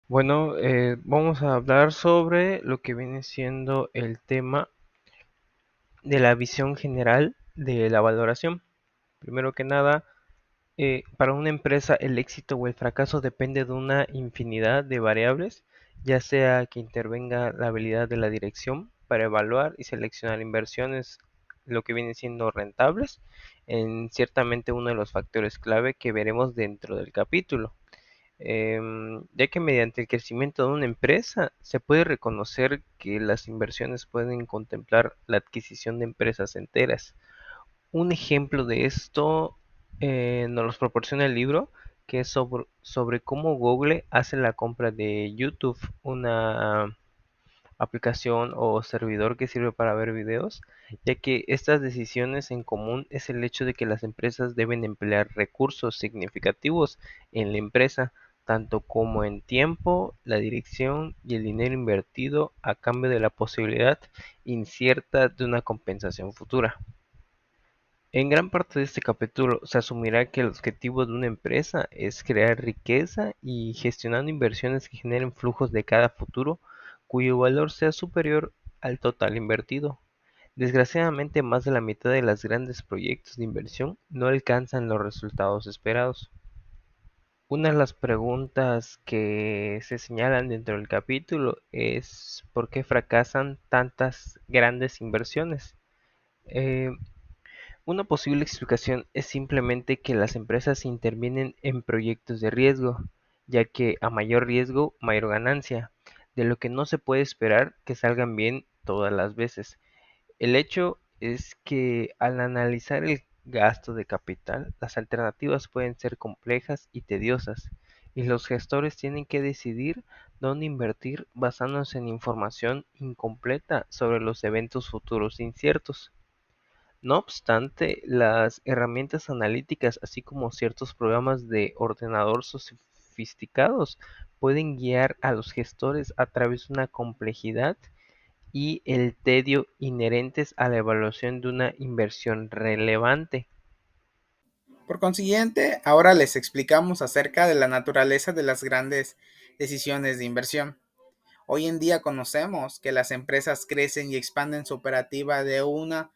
Bueno, vamos a hablar sobre lo que viene siendo el tema de la visión general de la valoración. Primero que nada, para una empresa el éxito o el fracaso depende de una infinidad de variables, ya sea que intervenga la habilidad de la dirección para evaluar y seleccionar inversiones, lo que viene siendo rentables, en ciertamente uno de los factores clave que veremos dentro del capítulo. Ya que mediante el crecimiento de una empresa se puede reconocer que las inversiones pueden contemplar la adquisición de empresas enteras. Un ejemplo de esto nos los proporciona el libro, que es sobre cómo Google hace la compra de YouTube, una aplicación o servidor que sirve para ver videos, ya que estas decisiones en común es el hecho de que las empresas deben emplear recursos significativos en la empresa, tanto como en tiempo, la dirección y el dinero invertido a cambio de la posibilidad incierta de una compensación futura. En gran parte de este capítulo se asumirá que el objetivo de una empresa es crear riqueza y gestionando inversiones que generen flujos de cada futuro cuyo valor sea superior al total invertido. Desgraciadamente, más de la mitad de los grandes proyectos de inversión no alcanzan los resultados esperados. Una de las preguntas que se señalan dentro del capítulo es ¿por qué fracasan tantas grandes inversiones? Eh, Una posible explicación es simplemente que las empresas intervienen en proyectos de riesgo, ya que a mayor riesgo, mayor ganancia, de lo que no se puede esperar que salgan bien todas las veces. El hecho es que al analizar el gasto de capital, las alternativas pueden ser complejas y tediosas, y los gestores tienen que decidir dónde invertir basándose en información incompleta sobre los eventos futuros inciertos. No obstante, las herramientas analíticas, así como ciertos programas de ordenador sofisticados, pueden guiar a los gestores a través de una complejidad y el tedio inherentes a la evaluación de una inversión relevante. Por consiguiente, ahora les explicamos acerca de la naturaleza de las grandes decisiones de inversión. Hoy en día conocemos que las empresas crecen y expanden su operativa de una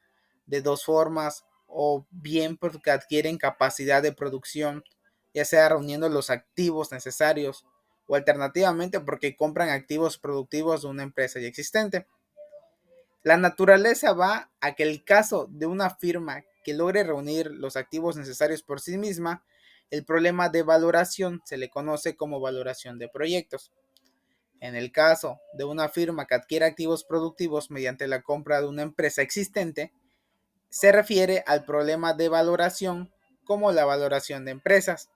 de dos formas, o bien porque adquieren capacidad de producción, ya sea reuniendo los activos necesarios, o alternativamente porque compran activos productivos de una empresa ya existente. La naturaleza va a que el caso de una firma que logre reunir los activos necesarios por sí misma, el problema de valoración se le conoce como valoración de proyectos. En el caso de una firma que adquiere activos productivos mediante la compra de una empresa existente, se refiere al problema de valoración como la valoración de empresas.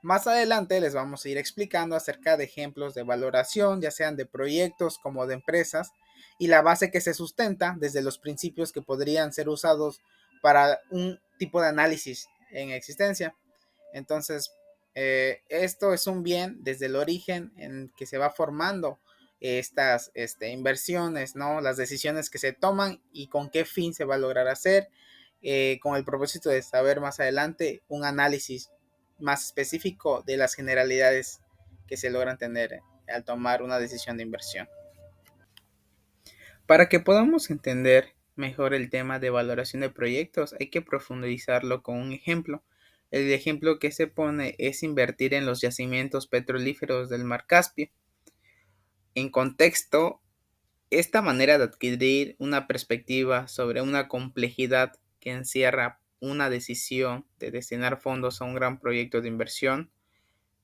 Más adelante les vamos a ir explicando acerca de ejemplos de valoración, ya sean de proyectos como de empresas, y la base que se sustenta desde los principios que podrían ser usados para un tipo de análisis en existencia. Entonces, esto es un bien desde el origen en que se va formando estas inversiones, ¿no? Las decisiones que se toman y con qué fin se va a lograr hacer, con el propósito de saber más adelante un análisis más específico de las generalidades que se logran tener al tomar una decisión de inversión. Para que podamos entender mejor el tema de valoración de proyectos, hay que profundizarlo con un ejemplo. El ejemplo que se pone es invertir en los yacimientos petrolíferos del Mar Caspio. En contexto, esta manera de adquirir una perspectiva sobre una complejidad que encierra una decisión de destinar fondos a un gran proyecto de inversión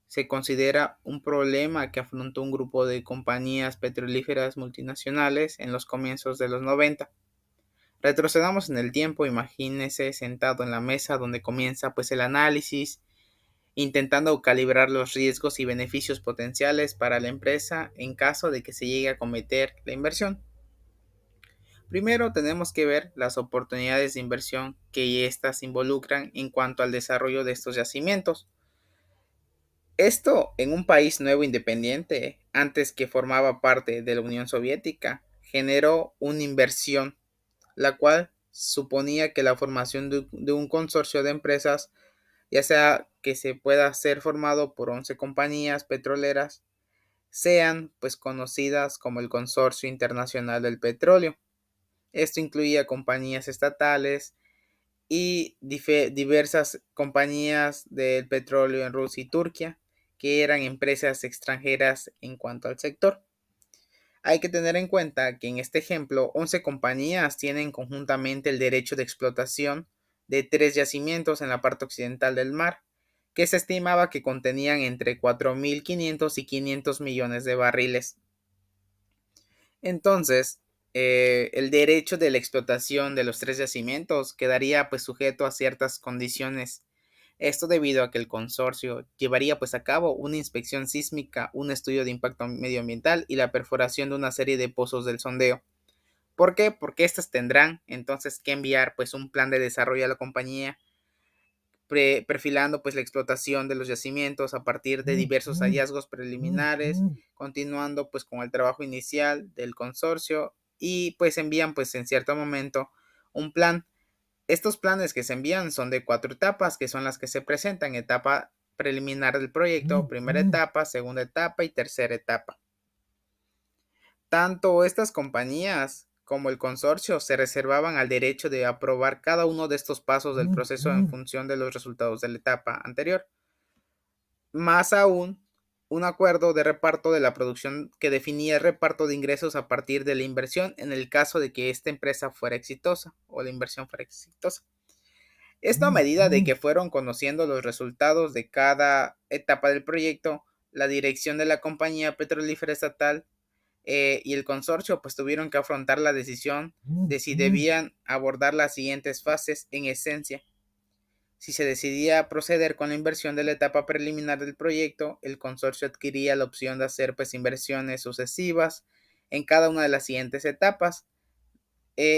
se considera un problema que afrontó un grupo de compañías petrolíferas multinacionales en los comienzos de los 90. Retrocedamos en el tiempo, imagínese sentado en la mesa donde comienza pues el análisis, intentando calibrar los riesgos y beneficios potenciales para la empresa en caso de que se llegue a cometer la inversión. Primero tenemos que ver las oportunidades de inversión que éstas involucran en cuanto al desarrollo de estos yacimientos. Esto en un país nuevo independiente, antes que formaba parte de la Unión Soviética, generó una inversión, la cual suponía que la formación de un consorcio de empresas ya sea que se pueda ser formado por 11 compañías petroleras, sean pues conocidas como el Consorcio Internacional del Petróleo. Esto incluía compañías estatales y diversas compañías del petróleo en Rusia y Turquía, que eran empresas extranjeras en cuanto al sector. Hay que tener en cuenta que en este ejemplo 11 compañías tienen conjuntamente el derecho de explotación de 3 yacimientos en la parte occidental del mar, que se estimaba que contenían entre 4.500 y 500 millones de barriles. Entonces, el derecho de la explotación de los 3 yacimientos quedaría pues sujeto a ciertas condiciones. Esto debido a que el consorcio llevaría pues a cabo una inspección sísmica, un estudio de impacto medioambiental y la perforación de una serie de pozos del sondeo. ¿Por qué? Porque estas tendrán entonces que enviar pues un plan de desarrollo a la compañía, perfilando pues la explotación de los yacimientos a partir de diversos hallazgos preliminares, continuando pues con el trabajo inicial del consorcio y pues envían pues en cierto momento un plan. Estos planes que se envían son de 4 etapas, que son las que se presentan: etapa preliminar del proyecto, primera etapa, segunda etapa y tercera etapa. Tanto estas compañías como el consorcio se reservaban el derecho de aprobar cada uno de estos pasos del proceso en función de los resultados de la etapa anterior. Más aún, un acuerdo de reparto de la producción que definía el reparto de ingresos a partir de la inversión en el caso de que esta empresa fuera exitosa o la inversión fuera exitosa. Esto a medida de que fueron conociendo los resultados de cada etapa del proyecto, la dirección de la compañía petrolífera estatal y el consorcio pues tuvieron que afrontar la decisión de si debían abordar las siguientes fases en esencia. Si se decidía proceder con la inversión de la etapa preliminar del proyecto, el consorcio adquiría la opción de hacer pues inversiones sucesivas en cada una de las siguientes etapas.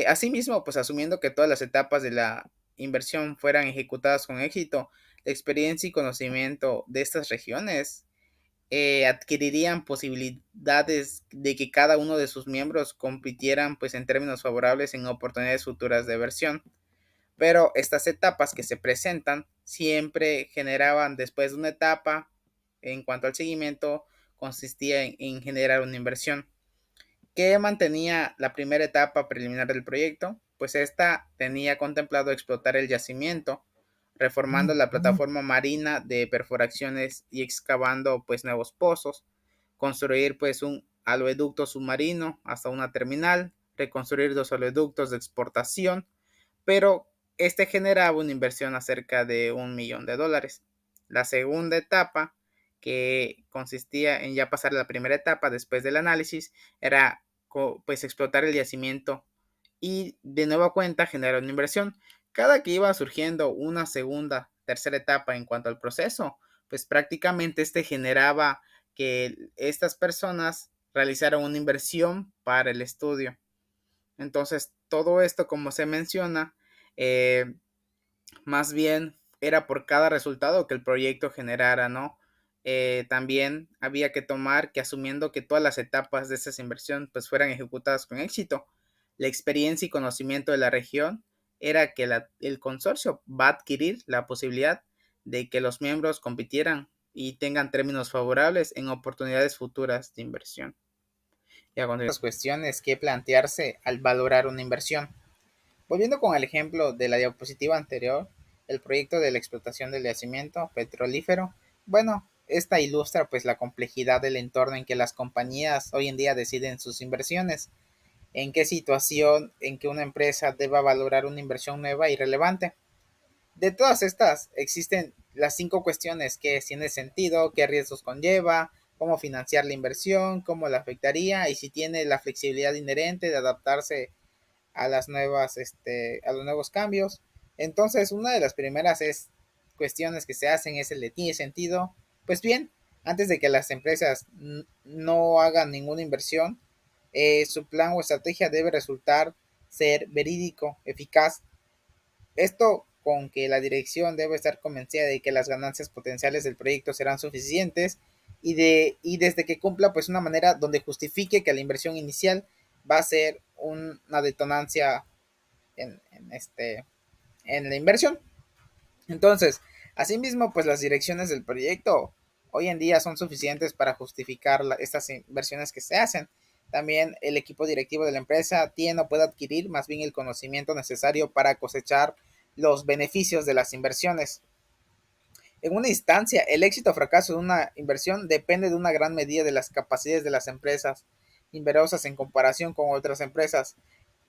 Asimismo, pues asumiendo que todas las etapas de la inversión fueran ejecutadas con éxito, la experiencia y conocimiento de estas regiones adquirirían posibilidades de que cada uno de sus miembros compitieran pues en términos favorables en oportunidades futuras de inversión. Pero estas etapas que se presentan siempre generaban después de una etapa, en cuanto al seguimiento, consistía en generar una inversión. ¿Qué mantenía la primera etapa preliminar del proyecto? Pues esta tenía contemplado explotar el yacimiento, reformando la plataforma marina de perforaciones y excavando pues nuevos pozos, construir pues un aloeducto submarino hasta una terminal, reconstruir 2 oleoductos de exportación, pero este generaba una inversión a cerca de $1 millón. La segunda etapa, que consistía en ya pasar la primera etapa después del análisis, era pues explotar el yacimiento y de nueva cuenta generar una inversión. Cada que iba surgiendo una segunda, tercera etapa en cuanto al proceso, pues prácticamente este generaba que estas personas realizaran una inversión para el estudio. Entonces, todo esto, como se menciona, eh, más bien era por cada resultado que el proyecto generara, ¿no? También había que tomar que asumiendo que todas las etapas de esta inversión pues fueran ejecutadas con éxito, la experiencia y conocimiento de la región era que el consorcio va a adquirir la posibilidad de que los miembros compitieran y tengan términos favorables en oportunidades futuras de inversión. Y a continuación, las cuestiones que plantearse al valorar una inversión. Volviendo con el ejemplo de la diapositiva anterior, el proyecto de la explotación del yacimiento petrolífero, bueno, esta ilustra pues la complejidad del entorno en que las compañías hoy en día deciden sus inversiones, en qué situación en que una empresa deba valorar una inversión nueva y relevante. De todas estas existen las 5 cuestiones: que si tiene sentido, qué riesgos conlleva, cómo financiar la inversión, cómo la afectaría y si tiene la flexibilidad inherente de adaptarse a las nuevas, a los nuevos cambios. Entonces, una de las primeras cuestiones que se hacen es el de tiene sentido. Pues bien, antes de que las empresas no hagan ninguna inversión, su plan o estrategia debe resultar ser verídico, eficaz. Esto con que la dirección debe estar convencida de que las ganancias potenciales del proyecto serán suficientes y desde que cumpla pues una manera donde justifique que la inversión inicial va a ser una detonancia en la inversión. Entonces, Asimismo, pues las direcciones del proyecto hoy en día son suficientes para justificar estas inversiones que se hacen. También el equipo directivo de la empresa tiene o puede adquirir más bien el conocimiento necesario para cosechar los beneficios de las inversiones. En una instancia, el éxito o fracaso de una inversión depende de una gran medida de las capacidades de las empresas inversas en comparación con otras empresas.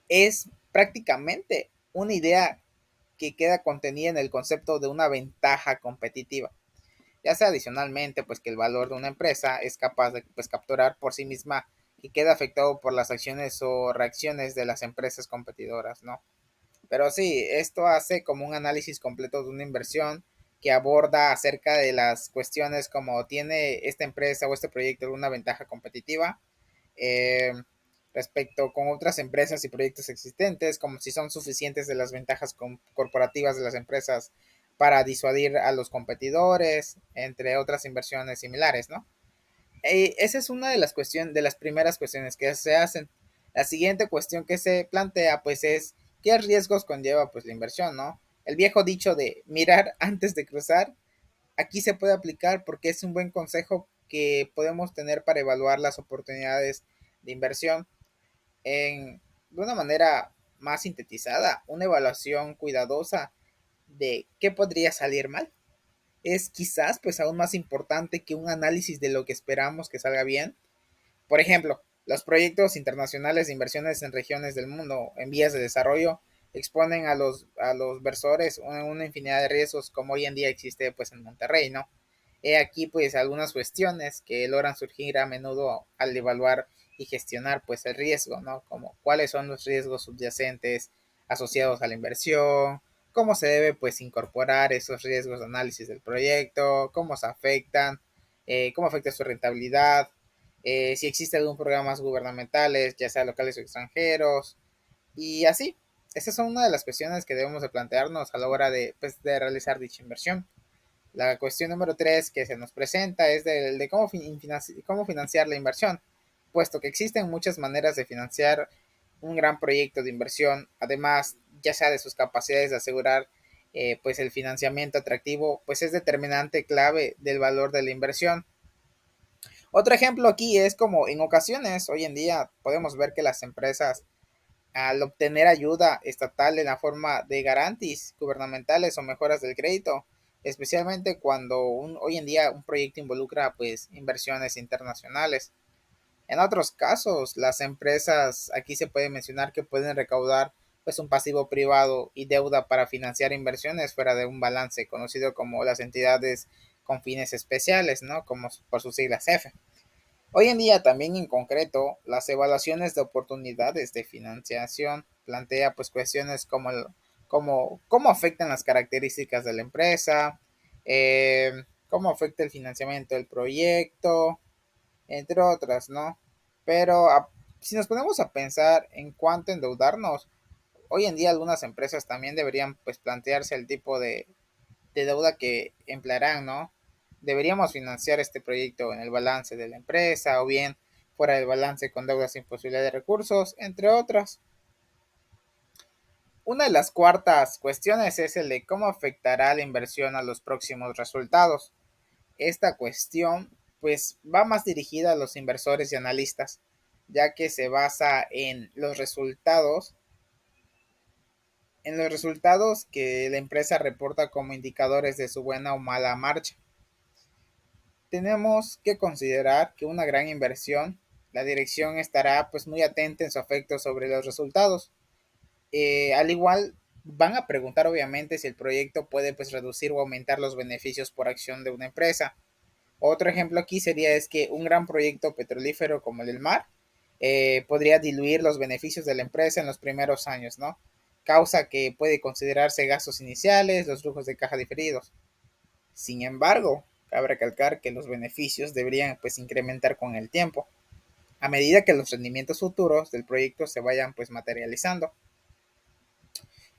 Es prácticamente una idea que queda contenida en el concepto de una ventaja competitiva, ya sea adicionalmente pues que el valor de una empresa es capaz de pues capturar por sí misma y queda afectado por las acciones o reacciones de las empresas competidoras, ¿no? Pero sí, esto hace como un análisis completo de una inversión que aborda acerca de las cuestiones como tiene esta empresa o este proyecto una ventaja competitiva, eh, respecto con otras empresas y proyectos existentes, como si son suficientes de las ventajas corporativas de las empresas para disuadir a los competidores, entre otras inversiones similares, ¿no? Esa es una de las cuestiones, de las primeras cuestiones que se hacen. La siguiente cuestión que se plantea, pues, es qué riesgos conlleva, pues, la inversión, ¿no? El viejo dicho de mirar antes de cruzar, aquí se puede aplicar porque es un buen consejo que podemos tener para evaluar las oportunidades de inversión de una manera más sintetizada. Una evaluación cuidadosa de qué podría salir mal es quizás pues aún más importante que un análisis de lo que esperamos que salga bien. Por ejemplo, los proyectos internacionales de inversiones en regiones del mundo en vías de desarrollo exponen a los versores una infinidad de riesgos como hoy en día existe pues en Monterrey, ¿no? He aquí pues algunas cuestiones que logran surgir a menudo al evaluar y gestionar pues el riesgo, ¿no? Como cuáles son los riesgos subyacentes asociados a la inversión, cómo se debe pues incorporar esos riesgos de análisis del proyecto, cómo se afectan, cómo afecta su rentabilidad, si existe algún programas gubernamentales, ya sea locales o extranjeros, y así. Esas son una de las cuestiones que debemos de plantearnos a la hora de, pues, de realizar dicha inversión. La cuestión número 3 que se nos presenta es de cómo financiar la inversión, puesto que existen muchas maneras de financiar un gran proyecto de inversión, además ya sea de sus capacidades de asegurar pues el financiamiento atractivo, pues es determinante clave del valor de la inversión. Otro ejemplo aquí es como en ocasiones hoy en día podemos ver que las empresas al obtener ayuda estatal en la forma de garantías gubernamentales o mejoras del crédito, especialmente cuando hoy en día un proyecto involucra pues inversiones internacionales. En otros casos, las empresas aquí se puede mencionar que pueden recaudar pues un pasivo privado y deuda para financiar inversiones fuera de un balance, conocido como las entidades con fines especiales, ¿no? Como por sus siglas F. Hoy en día también en concreto, las evaluaciones de oportunidades de financiación plantea pues cuestiones como cómo afectan las características de la empresa, cómo afecta el financiamiento del proyecto, entre otras, ¿no? Pero si nos ponemos a pensar en cuánto endeudarnos, hoy en día algunas empresas también deberían pues plantearse el tipo de deuda que emplearán, ¿no? Deberíamos financiar este proyecto en el balance de la empresa o bien fuera del balance con deudas sin posibilidad de recursos, entre otras. Una de las cuartas cuestiones es el de cómo afectará la inversión a los próximos resultados. Esta cuestión pues va más dirigida a los inversores y analistas, ya que se basa en los resultados que la empresa reporta como indicadores de su buena o mala marcha. Tenemos que considerar que una gran inversión, la dirección estará pues muy atenta en su efecto sobre los resultados. Al igual van a preguntar obviamente si el proyecto puede pues reducir o aumentar los beneficios por acción de una empresa. Otro ejemplo aquí sería es que un gran proyecto petrolífero como el del mar podría diluir los beneficios de la empresa en los primeros años, ¿no? Causa que puede considerarse gastos iniciales, los flujos de caja diferidos. Sin embargo, cabe recalcar que los beneficios deberían pues incrementar con el tiempo, a medida que los rendimientos futuros del proyecto se vayan pues materializando.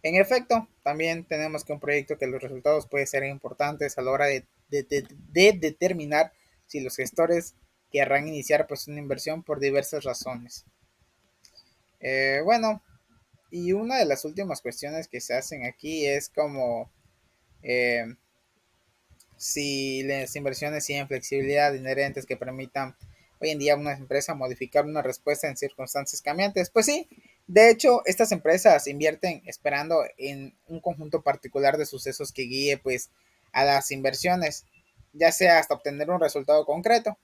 En efecto, también tenemos que un proyecto que los resultados pueden ser importantes a la hora de determinar si los gestores querrán iniciar pues una inversión por diversas razones. Bueno, y una de las últimas cuestiones que se hacen aquí es como eh, si las inversiones tienen flexibilidad inherentes que permitan hoy en día a una empresa modificar una respuesta en circunstancias cambiantes. Pues sí, de hecho, estas empresas invierten esperando en un conjunto particular de sucesos que guíe pues a las inversiones, ya sea hasta obtener un resultado concreto.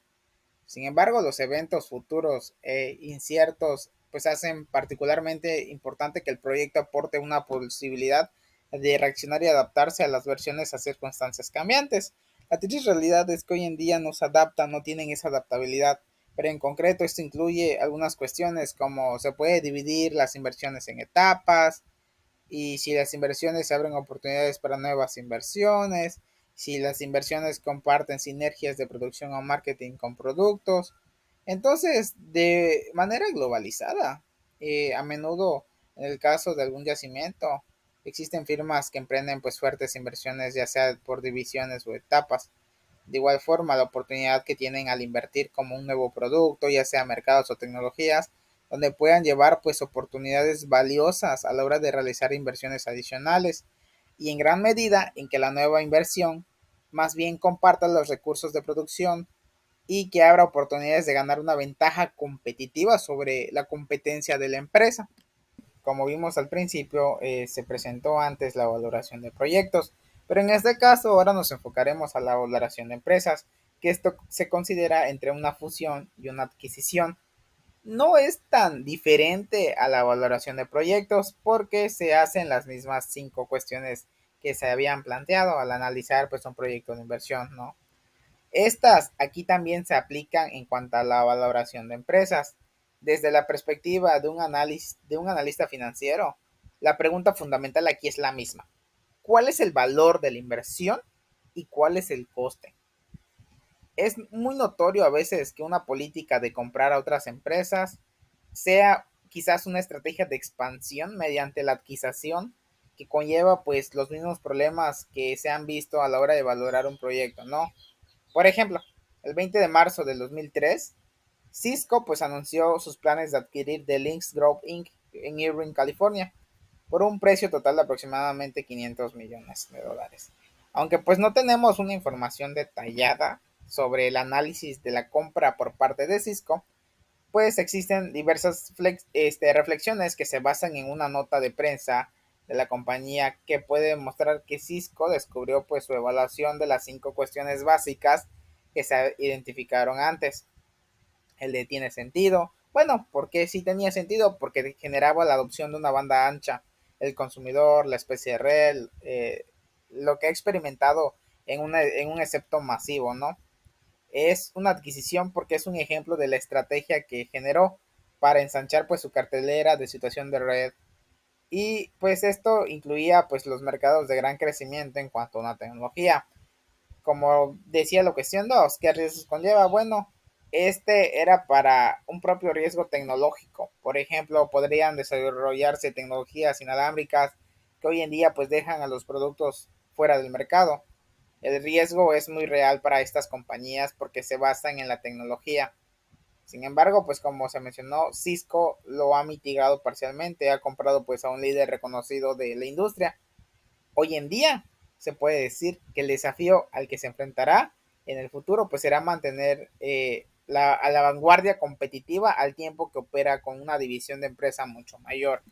Sin embargo, los eventos futuros e inciertos pues hacen particularmente importante que el proyecto aporte una posibilidad de reaccionar y adaptarse a las versiones a circunstancias cambiantes. La triste realidad es que hoy en día no se adaptan, no tienen esa adaptabilidad, pero en concreto esto incluye algunas cuestiones como se puede dividir las inversiones en etapas, y si las inversiones se abren oportunidades para nuevas inversiones, si las inversiones comparten sinergias de producción o marketing con productos. Entonces, de manera globalizada, a menudo en el caso de algún yacimiento, existen firmas que emprenden pues fuertes inversiones ya sea por divisiones o etapas. De igual forma, la oportunidad que tienen al invertir como un nuevo producto, ya sea mercados o tecnologías, donde puedan llevar pues oportunidades valiosas a la hora de realizar inversiones adicionales y en gran medida en que la nueva inversión más bien comparta los recursos de producción y que abra oportunidades de ganar una ventaja competitiva sobre la competencia de la empresa. Como vimos al principio, se presentó antes la valoración de proyectos, pero en este caso ahora nos enfocaremos a la valoración de empresas, que esto se considera entre una fusión y una adquisición. No es tan diferente a la valoración de proyectos porque se hacen las mismas 5 cuestiones que se habían planteado al analizar pues un proyecto de inversión, ¿no? Estas aquí también se aplican en cuanto a la valoración de empresas. Desde la perspectiva de un analista financiero, la pregunta fundamental aquí es la misma. ¿Cuál es el valor de la inversión y cuál es el coste? Es muy notorio a veces que una política de comprar a otras empresas sea quizás una estrategia de expansión mediante la adquisición que conlleva pues los mismos problemas que se han visto a la hora de valorar un proyecto, ¿no? Por ejemplo, el 20 de marzo del 2003, Cisco pues anunció sus planes de adquirir The Lynx Group Inc. en Irvine, California, por un precio total de aproximadamente 500 millones de dólares. Aunque pues no tenemos una información detallada sobre el análisis de la compra por parte de Cisco, pues existen diversas reflexiones que se basan en una nota de prensa de la compañía que puede mostrar que Cisco descubrió pues su evaluación de las 5 cuestiones básicas que se identificaron antes. El de tiene sentido. Bueno, porque sí tenía sentido, porque generaba la adopción de una banda ancha, el consumidor, la especie de red, lo que ha experimentado en un excepto masivo, ¿no? Es una adquisición porque es un ejemplo de la estrategia que generó para ensanchar pues su cartelera de situación de red y pues esto incluía pues los mercados de gran crecimiento en cuanto a una tecnología. Como decía la cuestión 2, ¿qué riesgos conlleva? Bueno, este era para un propio riesgo tecnológico. Por ejemplo, podrían desarrollarse tecnologías inalámbricas que hoy en día pues dejan a los productos fuera del mercado. El riesgo es muy real para estas compañías porque se basan en la tecnología. Sin embargo, pues como se mencionó, Cisco lo ha mitigado parcialmente, ha comprado pues a un líder reconocido de la industria. Hoy en día se puede decir que el desafío al que se enfrentará en el futuro pues será mantener a la vanguardia competitiva al tiempo que opera con una división de empresa mucho mayor.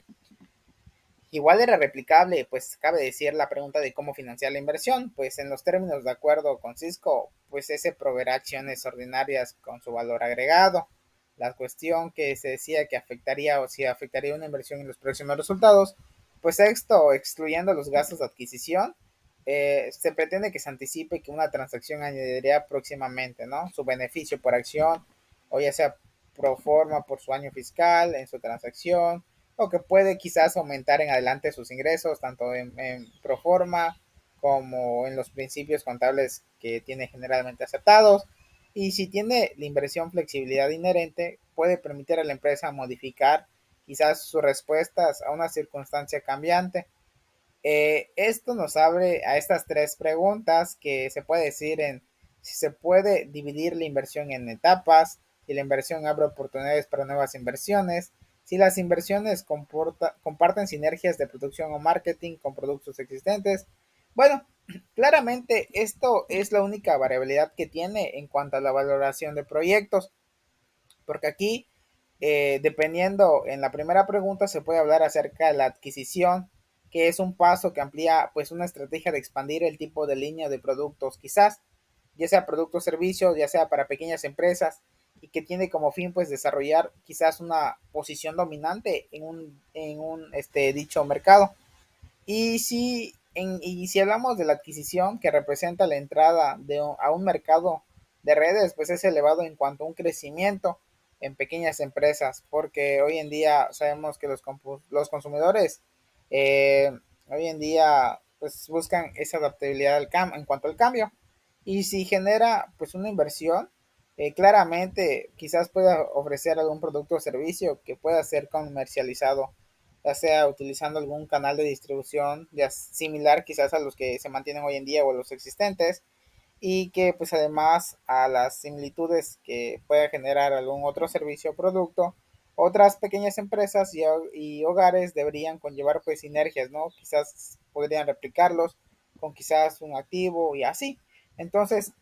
Igual era replicable, pues cabe decir la pregunta de cómo financiar la inversión, pues en los términos de acuerdo con Cisco, pues ese proveerá acciones ordinarias con su valor agregado. La cuestión que se decía que afectaría o si afectaría una inversión en los próximos resultados, pues esto, excluyendo los gastos de adquisición, se pretende que se anticipe que una transacción añadiría próximamente, ¿no? Su beneficio por acción, o ya sea pro forma por su año fiscal en su transacción, o que puede quizás aumentar en adelante sus ingresos, tanto en pro forma como en los principios contables que tiene generalmente aceptados. Y si tiene la inversión flexibilidad inherente, puede permitir a la empresa modificar quizás sus respuestas a una circunstancia cambiante. Esto nos abre a estas 3 preguntas que se puede decir en si se puede dividir la inversión en etapas, si la inversión abre oportunidades para nuevas inversiones, si las inversiones comparten sinergias de producción o marketing con productos existentes. Bueno, claramente esto es la única variabilidad que tiene en cuanto a la valoración de proyectos, porque aquí, dependiendo, en la primera pregunta se puede hablar acerca de la adquisición, que es un paso que amplía pues una estrategia de expandir el tipo de línea de productos, quizás, ya sea productos o servicios, ya sea para pequeñas empresas, y que tiene como fin pues desarrollar quizás una posición dominante en un dicho mercado. Y si hablamos de la adquisición que representa la entrada a un mercado de redes, pues es elevado en cuanto a un crecimiento en pequeñas empresas, porque hoy en día sabemos que los consumidores eh, hoy en día pues buscan esa adaptabilidad en cuanto al cambio. Y si genera pues una inversión, claramente quizás pueda ofrecer algún producto o servicio que pueda ser comercializado, ya sea utilizando algún canal de distribución ya similar quizás a los que se mantienen hoy en día o a los existentes, y que pues además a las similitudes que pueda generar algún otro servicio o producto, otras pequeñas empresas y hogares deberían conllevar pues sinergias, ¿no? Quizás podrían replicarlos con quizás un activo y así. Entonces,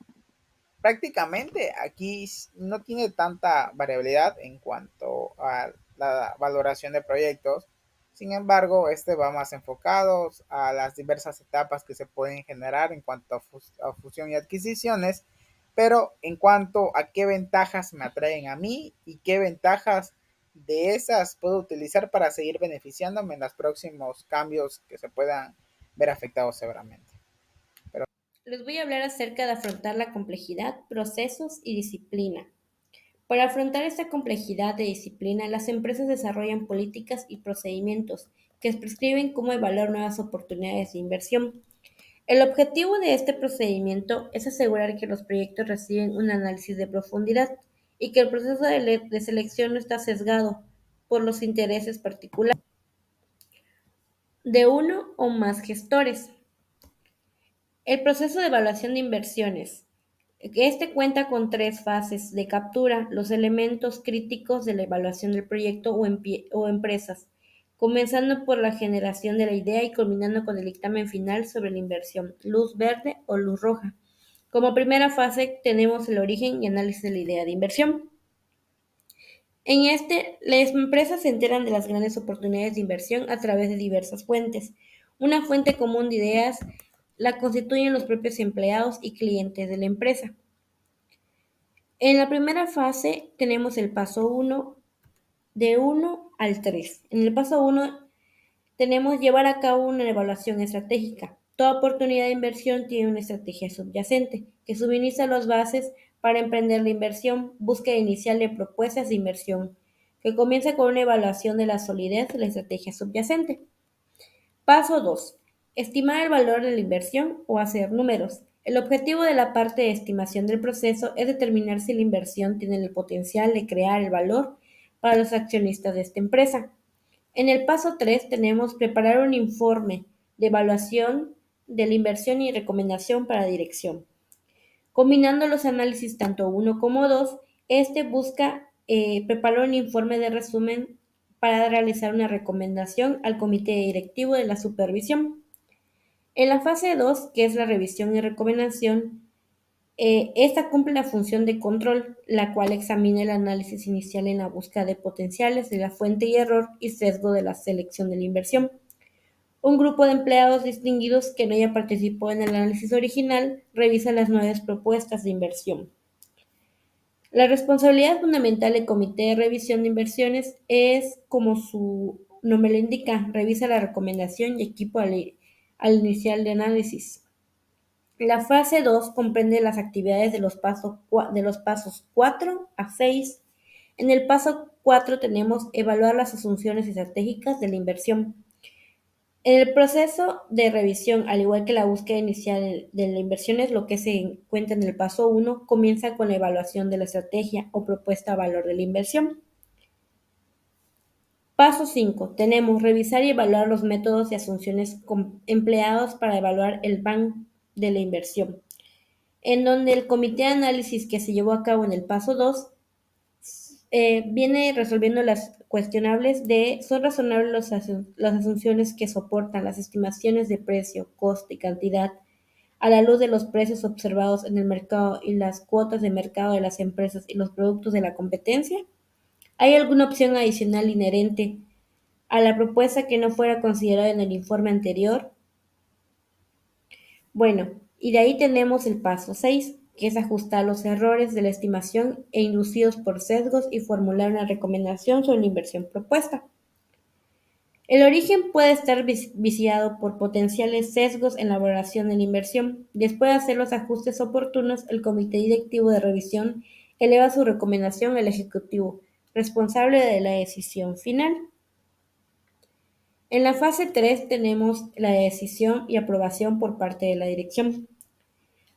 prácticamente aquí no tiene tanta variabilidad en cuanto a la valoración de proyectos. Sin embargo, este va más enfocado a las diversas etapas que se pueden generar en cuanto a fusión y adquisiciones, pero en cuanto a qué ventajas me atraen a mí y qué ventajas de esas puedo utilizar para seguir beneficiándome en los próximos cambios que se puedan ver afectados severamente. Pero Les voy a hablar acerca de afrontar la complejidad, procesos y disciplina. Para afrontar esta complejidad de disciplina, las empresas desarrollan políticas y procedimientos que prescriben cómo evaluar nuevas oportunidades de inversión. El objetivo de este procedimiento es asegurar que los proyectos reciben un análisis de profundidad y que el proceso de selección no está sesgado por los intereses particulares de uno o más gestores. El proceso de evaluación de inversiones. Este cuenta con tres fases de captura, los elementos críticos de la evaluación del proyecto o empresas, comenzando por la generación de la idea y culminando con el dictamen final sobre la inversión, luz verde o luz roja. Como primera fase tenemos el origen y análisis de la idea de inversión. En este, las empresas se enteran de las grandes oportunidades de inversión a través de diversas fuentes. Una fuente común de ideas la constituyen los propios empleados y clientes de la empresa. En la primera fase tenemos el paso uno de uno al 3. En el paso uno tenemos llevar a cabo una evaluación estratégica. Toda oportunidad de inversión tiene una estrategia subyacente que suministra las bases para emprender la inversión, búsqueda inicial de propuestas de inversión, que comienza con una evaluación de la solidez de la estrategia subyacente. Paso 2. Estimar el valor de la inversión o hacer números. El objetivo de la parte de estimación del proceso es determinar si la inversión tiene el potencial de crear el valor para los accionistas de esta empresa. En el paso 3 tenemos preparar un informe de evaluación de la inversión y recomendación para dirección. Combinando los análisis tanto uno como 2, este busca preparar un informe de resumen para realizar una recomendación al comité directivo de la supervisión. En la fase 2, que es la revisión y recomendación, esta cumple la función de control, la cual examina el análisis inicial en la búsqueda de potenciales de la fuente y error y sesgo de la selección de la inversión. Un grupo de empleados distinguidos que no haya participado en el análisis original revisa las nuevas propuestas de inversión. La responsabilidad fundamental del Comité de Revisión de Inversiones es, como su nombre lo indica, revisa la recomendación y equipo al inicial de análisis. La fase 2 comprende las actividades de los pasos 4 a 6. En el paso 4 tenemos evaluar las asunciones estratégicas de la inversión. En el proceso de revisión, al igual que la búsqueda inicial de la inversión, es lo que se encuentra en el paso 1, comienza con la evaluación de la estrategia o propuesta a valor de la inversión. Paso 5. Tenemos revisar y evaluar los métodos y asunciones empleados para evaluar el plan de la inversión, en donde el comité de análisis que se llevó a cabo en el paso 2 viene resolviendo las cuestionables de ¿son razonables las asunciones que soportan las estimaciones de precio, coste y cantidad a la luz de los precios observados en el mercado y las cuotas de mercado de las empresas y los productos de la competencia? ¿Hay alguna opción adicional inherente a la propuesta que no fuera considerada en el informe anterior? Bueno, y de ahí tenemos el paso 6, que es ajustar los errores de la estimación e inducidos por sesgos y formular una recomendación sobre la inversión propuesta. El origen puede estar viciado por potenciales sesgos en la valoración de la inversión. Después de hacer los ajustes oportunos, el comité directivo de revisión eleva su recomendación al ejecutivo, responsable de la decisión final. En la fase 3 tenemos la decisión y aprobación por parte de la dirección.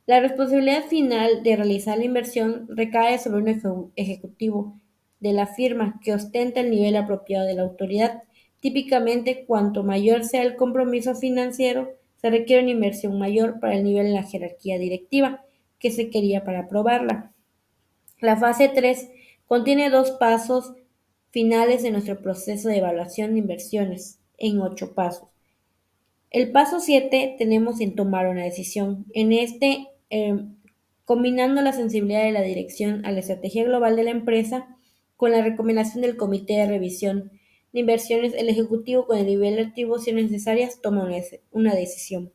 La responsabilidad final de realizar la inversión recae sobre un ejecutivo de la firma que ostenta el nivel apropiado de la autoridad. Típicamente, cuanto mayor sea el compromiso financiero, se requiere una inversión mayor para el nivel en la jerarquía directiva que se quería para aprobarla. La fase 3 contiene dos pasos finales de nuestro proceso de evaluación de inversiones, en 8 pasos. El paso 7 tenemos en tomar una decisión. En este, combinando la sensibilidad de la dirección a la estrategia global de la empresa con la recomendación del comité de revisión de inversiones, el ejecutivo con el nivel de atribuciones necesarias toma una decisión.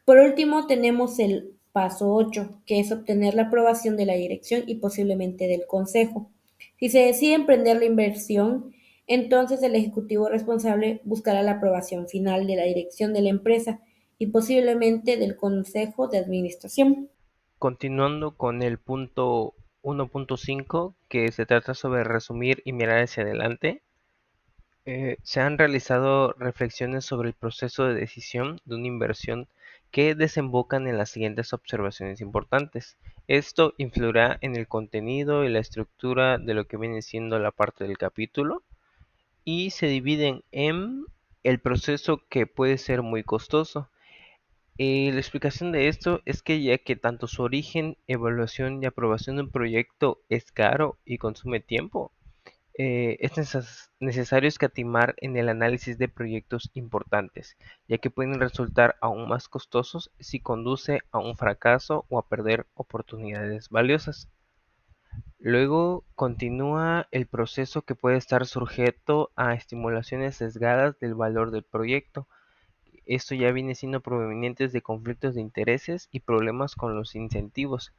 Por último, tenemos el paso 8, que es obtener la aprobación de la dirección y posiblemente del consejo. Si se decide emprender la inversión, entonces el ejecutivo responsable buscará la aprobación final de la dirección de la empresa y posiblemente del consejo de administración. Continuando con el punto 1.5, que se trata sobre resumir y mirar hacia adelante, se han realizado reflexiones sobre el proceso de decisión de una inversión que desembocan en las siguientes observaciones importantes. Esto influirá en el contenido y la estructura de lo que viene siendo la parte del capítulo y se dividen en el proceso, que puede ser muy costoso. La explicación de esto es que, ya que tanto su origen, evaluación y aprobación de un proyecto es caro y consume tiempo, es necesario escatimar en el análisis de proyectos importantes, ya que pueden resultar aún más costosos si conduce a un fracaso o a perder oportunidades valiosas. Luego continúa el proceso, que puede estar sujeto a estimulaciones sesgadas del valor del proyecto. Esto ya viene siendo provenientes de conflictos de intereses y problemas con los incentivos.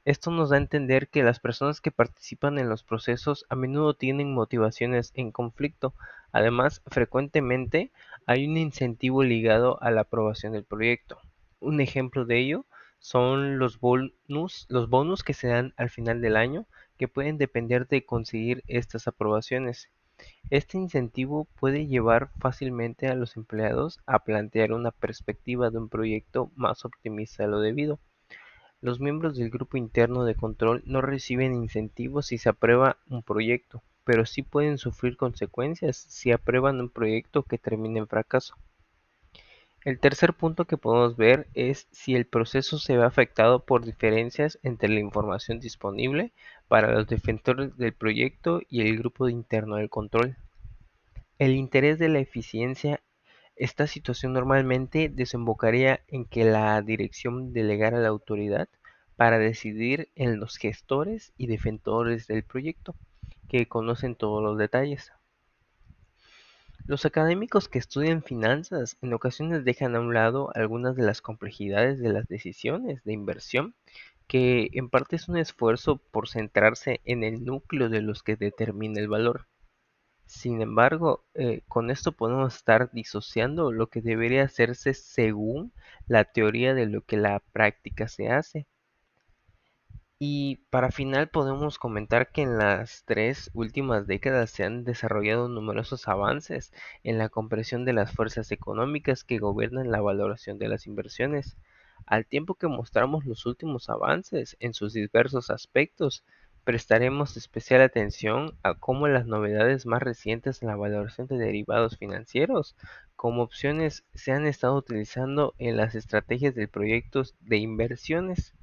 Esto nos da a entender que las personas que participan en los procesos a menudo tienen motivaciones en conflicto. Además, frecuentemente hay un incentivo ligado a la aprobación del proyecto. Un ejemplo de ello son los bonus que se dan al final del año, que pueden depender de conseguir estas aprobaciones. Este incentivo puede llevar fácilmente a los empleados a plantear una perspectiva de un proyecto más optimista de lo debido. Los miembros del grupo interno de control no reciben incentivos si se aprueba un proyecto, pero sí pueden sufrir consecuencias si aprueban un proyecto que termine en fracaso. El tercer punto que podemos ver es si el proceso se ve afectado por diferencias entre la información disponible para los defensores del proyecto y el grupo interno del control. El interés de la eficiencia. Esta situación normalmente desembocaría en que la dirección delegara la autoridad para decidir en los gestores y defensores del proyecto, que conocen todos los detalles. Los académicos que estudian finanzas en ocasiones dejan a un lado algunas de las complejidades de las decisiones de inversión, que en parte es un esfuerzo por centrarse en el núcleo de los que determina el valor. Sin embargo, con esto podemos estar disociando lo que debería hacerse según la teoría de lo que la práctica se hace. Y para final podemos comentar que en las 3 últimas décadas se han desarrollado numerosos avances en la comprensión de las fuerzas económicas que gobiernan la valoración de las inversiones. Al tiempo que mostramos los últimos avances en sus diversos aspectos, prestaremos especial atención a cómo las novedades más recientes en la valoración de derivados financieros como opciones se han estado utilizando en las estrategias de proyectos de inversiones.